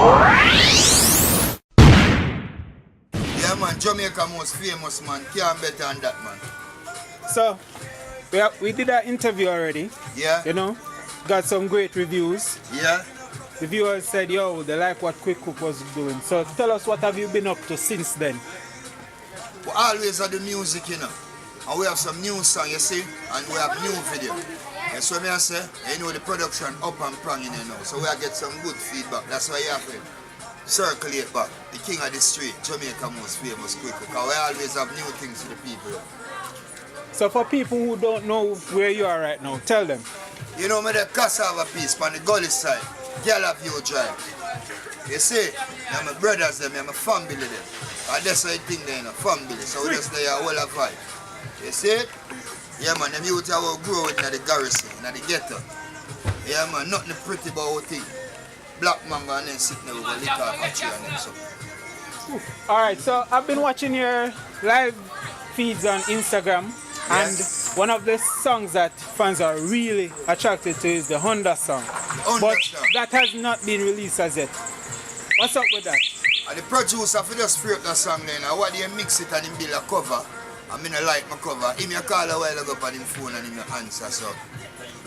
Yeah, man, Jamaica most famous, man. Can't better than that, man. So, we did that interview already. Yeah. You know, got some great reviews. Yeah. The viewers said, yo, they like what Quick Cook was doing. So tell us, what have you been up to since then? We always have the music, you know. And we have some new song, you see, and we have new video. And so me I say, you know, the production up and pranging, you know. So we have get some good feedback. That's why you have to circulate back. The king of the street, Jamaica most famous Quick Cook. And we always have new things to the people. So for people who don't know where you are right now, tell them. You know, me the cassava piece on the gully side. Gala View Drive. You see, I'm my brothers them, I'm my family them. And that's why I think they're in a family. So we just there all a vibe. You see it? Yeah man, them youth will grow in the garrison, in the ghetto. Yeah man, nothing pretty about it. Black man and then sitting there with a liquor factory and then so. Alright, so I've been watching your live feeds on Instagram. And one of the songs that fans are really attracted to is the Honda song. But that has not been released as yet. What's up with that? And the producer for just free up that song then, I want you mix it and him build a cover. I mean I like my cover. Him you call a while ago on him phone and him answer. So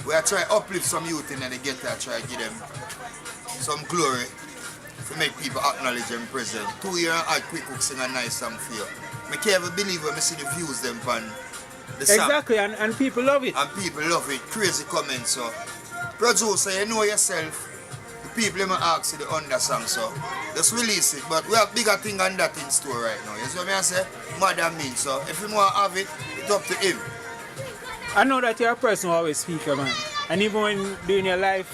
we are trying to uplift some youth in the ghetto, try to give them some glory to make people acknowledge them present. 2 years and Quick Cook sing a nice song for you. I can't ever believe when I see the views them on the song. Exactly, and people love it. And people love it. Crazy comments. So, producer, you know yourself. The people may ask you the under song, so just release it. But we have bigger thing than that in store right now. You see what I say? More than me. So, if you want to have it, it's up to him. I know that you're a person who always speaks, man. And even when doing your live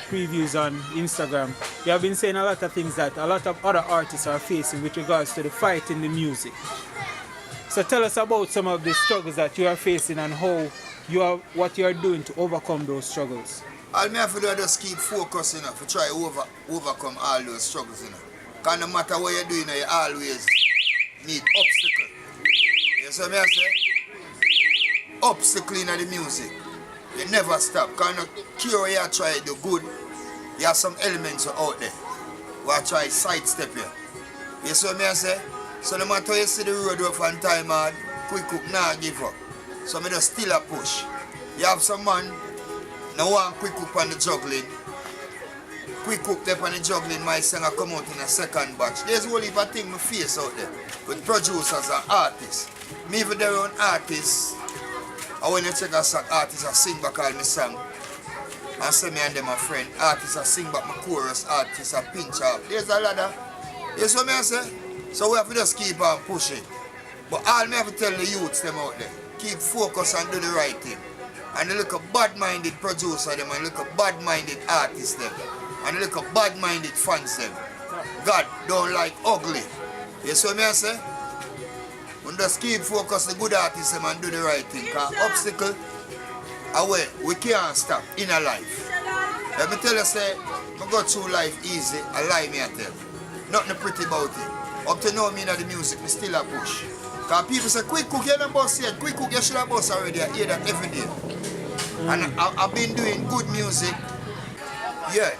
previews on Instagram, you have been saying a lot of things that a lot of other artists are facing with regards to the fight in the music. So tell us about some of the struggles that you are facing and what you are doing to overcome those struggles. All me have to do is just keep focusing to try to overcome all those struggles. Because no matter what you're doing, you always need obstacle. You see what I say? Obstacle in the music. You never stop. Because no care you try to do good, you have some elements out there. We try to sidestep you. You see what I say? So no matter you see the road rough and time hard, Quick Cook nah give up. So I just still a push. You have some man, now one Quick Cook on the juggling. Quick Cook there on the juggling, my song come out in a second batch. There's a whole heap of things I face out there with producers and artists. Me even their own artists, and when you check a song, artists I sing back all my song. And say me and them a friend. Artists I sing back my chorus, artists I pinch up. There's a lot of, you see what I say? So we have to just keep on pushing. But all me have to tell the youths them out there, keep focus and do the right thing. And the little bad-minded producer them, and the little bad-minded artists them, and the little bad-minded fans them. God don't like ugly. You see what I say? We just keep focus the good artists them and do the right thing. Because obstacle away, we can't stop in a life. Let me tell you, say, I go through life easy, I lie me I tell. Nothing pretty about it. Up to now, me in the music, me still a push. Because people say, Quick Cook, you don't boss yet. Quick Cook, you should have boss already. I hear that every day. And I've been doing good music. Yeah.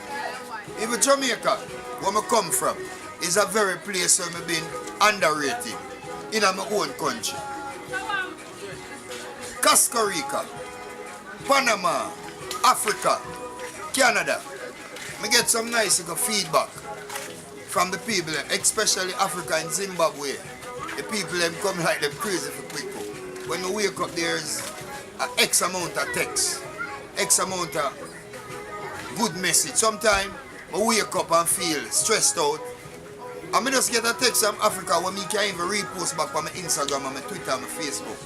Even Jamaica, where I come from, is a very place where I've been underrated in my own country. Costa Rica, Panama, Africa, Canada. I get some nice feedback from the people, especially Africa and Zimbabwe. The people them come like them crazy for Quick Cook. When we wake up, there's an X amount of text, X amount of good message. Sometimes I wake up and feel stressed out. I just get a text from Africa when I can't even repost back on my Instagram and my Twitter and my Facebook.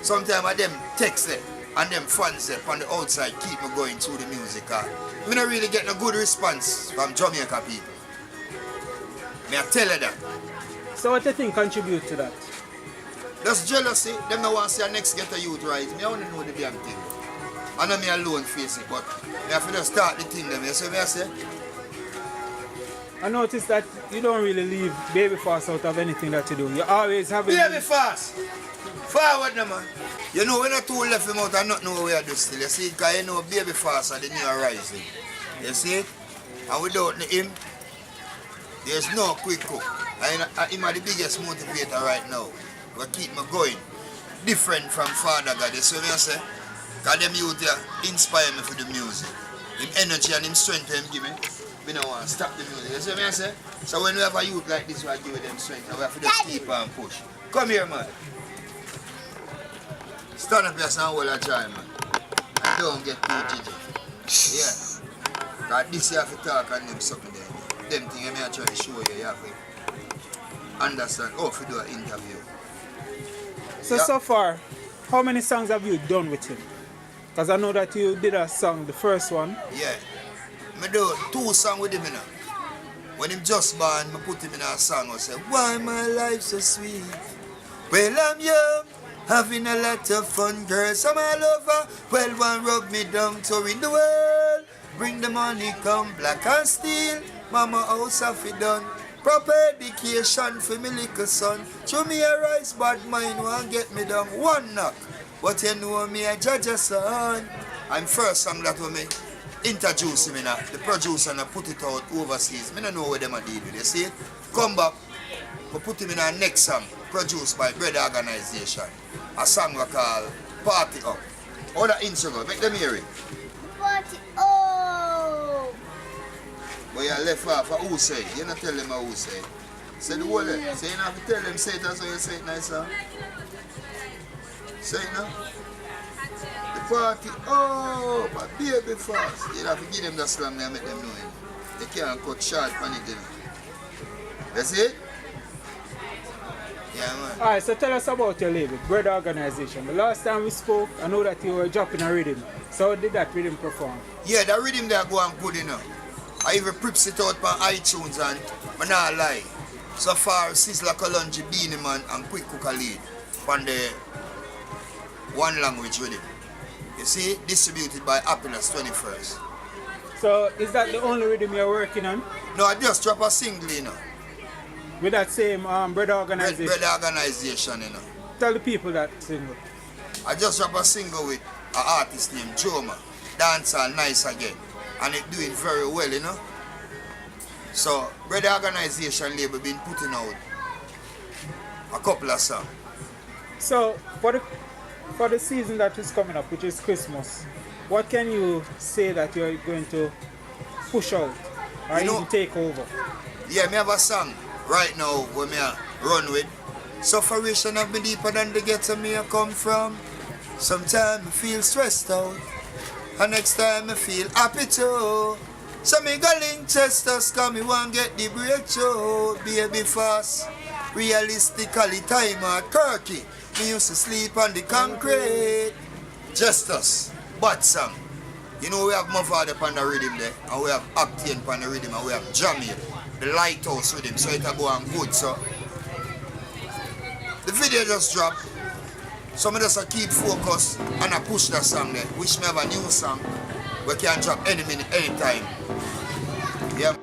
Sometimes I them text them and them fans them on the outside keep me going through the music. I don't really get a good response from Jamaica people. I tell you that. So what do you think contribute to that? That's jealousy. Them don't want to see a next get a youth rise. I want to know the damn thing. I know me alone face it, but I have to just start the thing them. You see what I say? I noticed that you don't really leave Baby Fast out of anything that you do. You always have Baby Fast! Forward now, man. You know, we're not too left him out and not know what we are doing still. You see, because you know Baby Fast are the new rising. You see? And without him, There's no quick cook. I'm the biggest motivator right now. What keep me going. Different from Father God. You see what I say? Because them youth here inspire me for the music. Him energy and him strength him give me. We don't want to stop the music. You see what I say? So when we have a youth like this, we give them strength and we have to just keep and push. Come here, man. Stand up here and hold a joy, man. And don't get too jiggy. Yeah. Because this you have to talk and them something there. Them things I try to show you, you have to understand how to do an interview. So, so far, how many songs have you done with him? Because I know that you did a song, the first one. Yeah. I do 2 songs with him, you know. When him just born, I put him in a song and say, why my life so sweet? Well, I'm young, having a lot of fun, girls. I'm all over. Well, one rub me down to in the world. Bring the money, come black and steel. Mama house have it done. Proper education for me little son. Show me a rice, bad mind won't get me down. One knock. But you know me a judge a son. I'm first song that when me introduce him in the producer and I put it out overseas. Me don't know what them a deal with. You see? Come back. We put him in our next song produced by Bread Organization. A song we call Party Up. How that intro go? Make them hear it. Party up! But you left off for who say it. You not tell them who say it. Say the whole say you don't have to tell them say it as how you say it nice song. Say it now. The party but baby fast. You have to give them the slang and make them know it. They can't cut short on it, you know. That's it? Yeah, man. Alright, so tell us about your label, Bread Organization. The last time we spoke, I know that you were dropping a rhythm. So how did that rhythm perform? Yeah, the rhythm there go on good enough. I even prips it out on iTunes and I not lie. So far, Sizzla Kalonji, Beanie Man and Quick Cook a lead on the one language rhythm. You see, distributed by Happiness 21st. So is that the only rhythm you're working on? No, I just drop a single, you know. With that same Bread Organization? Bread Organization, you know. Tell the people that single. I just drop a single with an artist named Joma. Dancehall Nice Again. And it doing very well, you know. So, Bread Organization label been putting out a couple of songs. So, for the season that is coming up, which is Christmas, what can you say that you're going to push out or even take over? Yeah, me have a song right now where me run with. Sufferation have been deeper than the ghetto me come from. Sometimes I feel stressed out, and next time I feel happy too. So me go link Chester's cause me want get the breakthrough. Baby fast, realistically time at Kirky. Me used to sleep on the concrete. Chester's, bad song. You know we have Mavard upon the rhythm there, and we have Octane upon the rhythm, and we have Jamil, the Lighthouse rhythm, so it'll go on good, so. The video just dropped, so I just keep focused and I push that song there. Wish me have a new song we can drop any minute, anytime. Yeah.